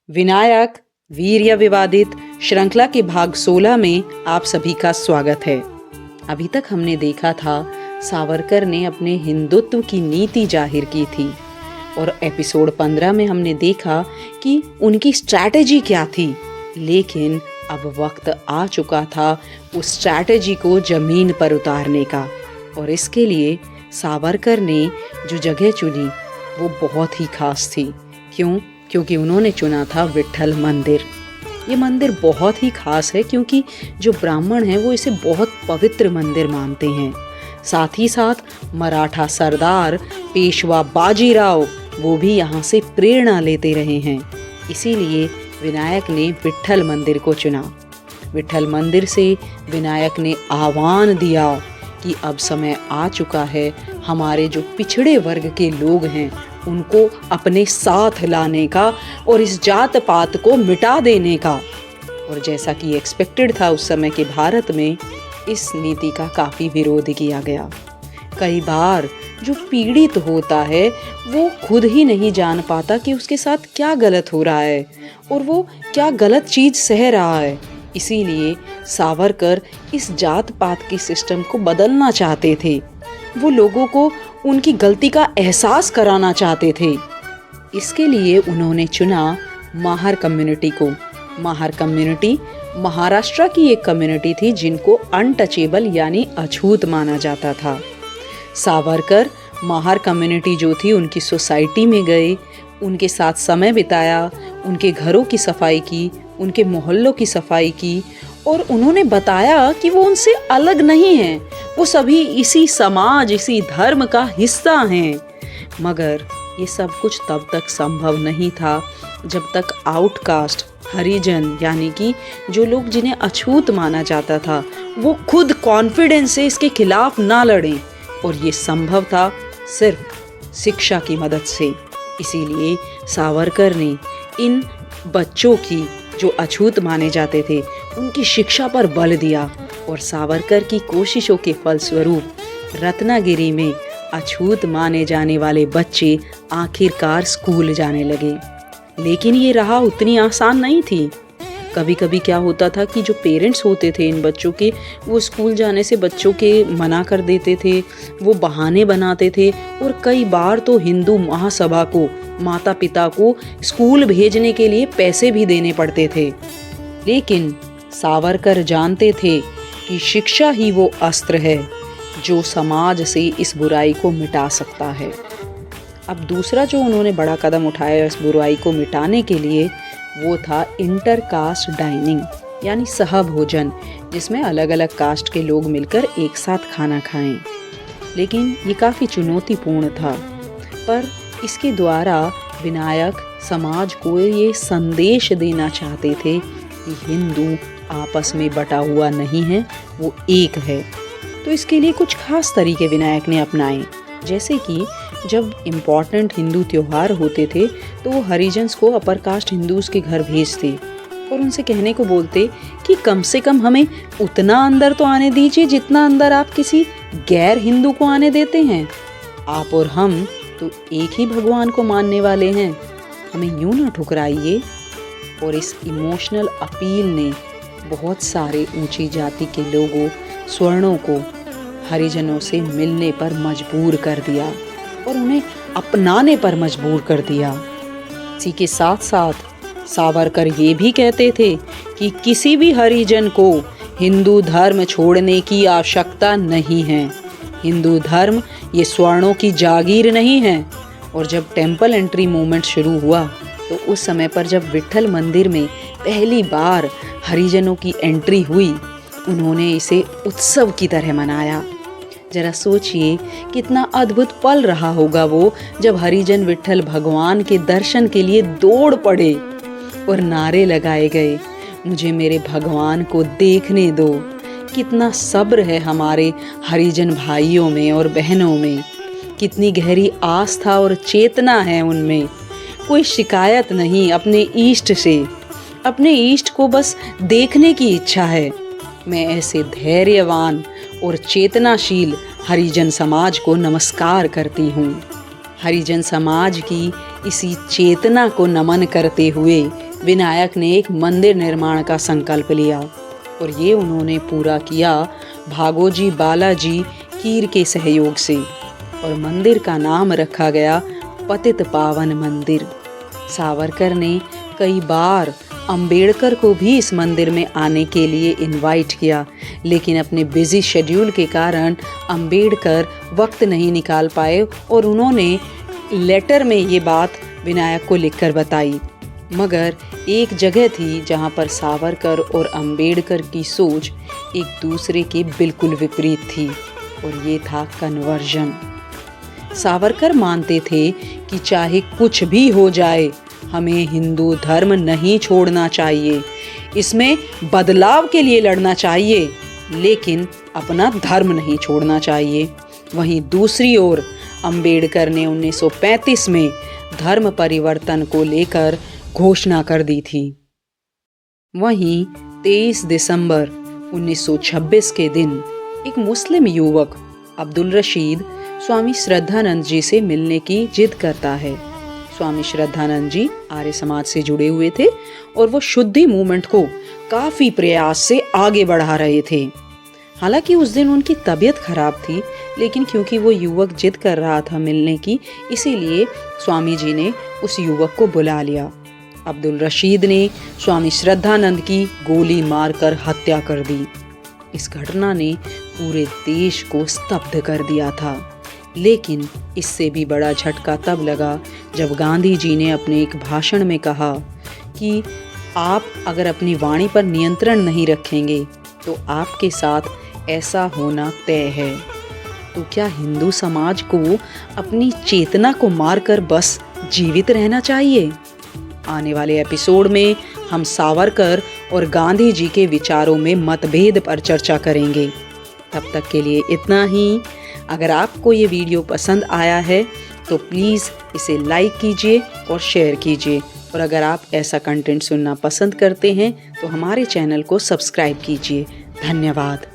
विनायक वीर्य विवादित श्रृंखला के भाग 16 में आप सभी का स्वागत है। अभी तक हमने देखा था सावरकर ने अपने हिंदुत्व की नीति जाहिर की थी और एपिसोड 15 में हमने देखा कि उनकी स्ट्रैटेजी क्या थी। लेकिन अब वक्त आ चुका था उस स्ट्रैटेजी को जमीन पर उतारने का और इसके लिए सावरकर ने जो जगह चुनी वो बहुत ही खास थी। क्योंकि उन्होंने चुना था विट्ठल मंदिर। ये मंदिर बहुत ही खास है क्योंकि जो ब्राह्मण हैं वो इसे बहुत पवित्र मंदिर मानते हैं। साथ ही साथ मराठा सरदार पेशवा बाजीराव वो भी यहाँ से प्रेरणा लेते रहे हैं। इसीलिए विनायक ने विट्ठल मंदिर को चुना। विट्ठल मंदिर से विनायक ने आह्वान दिया कि अब समय आ चुका है हमारे जो पिछड़े वर्ग के लोग हैं उनको अपने साथ लाने का और इस जात पात को मिटा देने का। और जैसा कि एक्सपेक्टेड था उस समय के भारत में इस नीति का काफ़ी विरोध किया गया। कई बार जो पीड़ित होता है वो खुद ही नहीं जान पाता कि उसके साथ क्या गलत हो रहा है और वो क्या गलत चीज़ सह रहा है। इसीलिए सावरकर इस जात पात के सिस्टम को बदलना चाहते थे। वो लोगों को उनकी गलती का एहसास कराना चाहते थे। इसके लिए उन्होंने चुना महार कम्युनिटी को। महार कम्युनिटी महाराष्ट्र की एक कम्युनिटी थी जिनको अनटचेबल यानी अछूत माना जाता था। सावरकर महार कम्युनिटी जो थी उनकी सोसाइटी में गए, उनके साथ समय बिताया, उनके घरों की सफाई की, उनके मोहल्लों की सफाई की और उन्होंने बताया कि वो उनसे अलग नहीं हैं, वो सभी इसी समाज इसी धर्म का हिस्सा हैं। मगर ये सब कुछ तब तक संभव नहीं था जब तक आउटकास्ट हरिजन यानी कि जो लोग जिन्हें अछूत माना जाता था वो खुद कॉन्फिडेंस से इसके खिलाफ ना लड़ें। और ये संभव था सिर्फ शिक्षा की मदद से। इसीलिए सावरकर ने इन बच्चों की जो अछूत माने जाते थे उनकी शिक्षा पर बल दिया और सावरकर की कोशिशों के फलस्वरूप रत्नागिरी में अछूत माने जाने वाले बच्चे आखिरकार स्कूल जाने लगे। लेकिन ये राह उतनी आसान नहीं थी। कभी कभी क्या होता था कि जो पेरेंट्स होते थे इन बच्चों के वो स्कूल जाने से बच्चों के मना कर देते थे, वो बहाने बनाते थे और कई बार तो हिंदू महासभा को माता पिता को स्कूल भेजने के लिए पैसे भी देने पड़ते थे। लेकिन सावरकर जानते थे कि शिक्षा ही वो अस्त्र है जो समाज से इस बुराई को मिटा सकता है। अब दूसरा जो उन्होंने बड़ा कदम उठाया इस बुराई को मिटाने के लिए वो था इंटरकास्ट डाइनिंग यानी सहभोजन, जिसमें अलग अलग कास्ट के लोग मिलकर एक साथ खाना खाएं। लेकिन ये काफ़ी चुनौतीपूर्ण था, पर इसके द्वारा विनायक समाज को ये संदेश देना चाहते थे कि हिंदू आपस में बटा हुआ नहीं है, वो एक है। तो इसके लिए कुछ खास तरीके विनायक ने अपनाए। जैसे कि जब इम्पॉर्टेंट हिंदू त्योहार होते थे तो वो हरिजन्स को अपर कास्ट हिंदूज के घर भेजते और उनसे कहने को बोलते कि कम से कम हमें उतना अंदर तो आने दीजिए जितना अंदर आप किसी गैर हिंदू को आने देते हैं। आप और हम तो एक ही भगवान को मानने वाले हैं, हमें यूं ना ठुकराइए। और इस इमोशनल अपील ने बहुत सारे ऊंची जाति के लोगों स्वर्णों को हरिजनों से मिलने पर मजबूर कर दिया और उन्हें अपनाने पर मजबूर कर दिया। इसी के साथ साथ सावरकर ये भी कहते थे कि किसी भी हरिजन को हिंदू धर्म छोड़ने की आवश्यकता नहीं है। हिंदू धर्म ये स्वर्णों की जागीर नहीं है। और जब टेम्पल एंट्री मूवमेंट शुरू हुआ तो उस समय पर जब विट्ठल मंदिर में पहली बार हरिजनों की एंट्री हुई उन्होंने इसे उत्सव की तरह मनाया। जरा सोचिए कितना अद्भुत पल रहा होगा वो जब हरिजन विट्ठल भगवान के दर्शन के लिए दौड़ पड़े और नारे लगाए गए, मुझे मेरे भगवान को देखने दो। कितना सब्र है हमारे हरिजन भाइयों में और बहनों में, कितनी गहरी आस्था और चेतना है उनमें। कोई शिकायत नहीं अपने ईष्ट से, अपने ईष्ट को बस देखने की इच्छा है। मैं ऐसे धैर्यवान और चेतनाशील हरिजन समाज को नमस्कार करती हूँ। हरिजन समाज की इसी चेतना को नमन करते हुए विनायक ने एक मंदिर निर्माण का संकल्प लिया और ये उन्होंने पूरा किया भागोजी बालाजी कीर के सहयोग से, और मंदिर का नाम रखा गया पतित पावन मंदिर। सावरकर ने कई बार अंबेडकर को भी इस मंदिर में आने के लिए इनवाइट किया, लेकिन अपने बिजी शेड्यूल के कारण अंबेडकर वक्त नहीं निकाल पाए और उन्होंने लेटर में ये बात विनायक को लिखकर बताई। मगर एक जगह थी जहाँ पर सावरकर और अंबेडकर की सोच एक दूसरे के बिल्कुल विपरीत थी, और ये था कन्वर्जन। सावरकर मानते थे कि चाहे कुछ भी हो जाए, हमें हिंदू धर्म नहीं छोड़ना चाहिए, इसमें बदलाव के लिए लड़ना चाहिए, लेकिन अपना धर्म नहीं छोड़ना चाहिए। वहीं दूसरी ओर अंबेडकर ने 1935 में धर्म परिवर्तन को लेकर घोषणा कर दी थी। वहीं 23 दिसंबर 1926 के दिन एक मुस्लिम युवक अब्दुल रशीद स्वामी श्रद्धानंद जी से मिलने की जिद करता है। स्वामी श्रद्धानंद जी आर्य समाज से जुड़े हुए थे और वो शुद्धि मूवमेंट को काफी प्रयास से आगे बढ़ा रहे थे। हालांकि उस दिन उनकी तबीयत खराब थी, लेकिन क्योंकि वो युवक जिद कर रहा था मिलने की, इसीलिए स्वामी जी ने उस युवक को बुला लिया। अब्दुल रशीद ने स्वामी श्रद्धानंद की गोली मारकर हत्या कर दी। इस घटना ने पूरे देश को स्तब्ध कर दिया था, लेकिन इससे भी बड़ा झटका तब लगा जब गांधी जी ने अपने एक भाषण में कहा कि आप अगर अपनी वाणी पर नियंत्रण नहीं रखेंगे तो आपके साथ ऐसा होना तय है। तो क्या हिंदू समाज को अपनी चेतना को मारकर बस जीवित रहना चाहिए? आने वाले एपिसोड में हम सावरकर और गांधी जी के विचारों में मतभेद पर चर्चा करेंगे। तब तक के लिए इतना ही। अगर आपको ये वीडियो पसंद आया है तो प्लीज़ इसे लाइक कीजिए और शेयर कीजिए, और अगर आप ऐसा कंटेंट सुनना पसंद करते हैं तो हमारे चैनल को सब्सक्राइब कीजिए। धन्यवाद।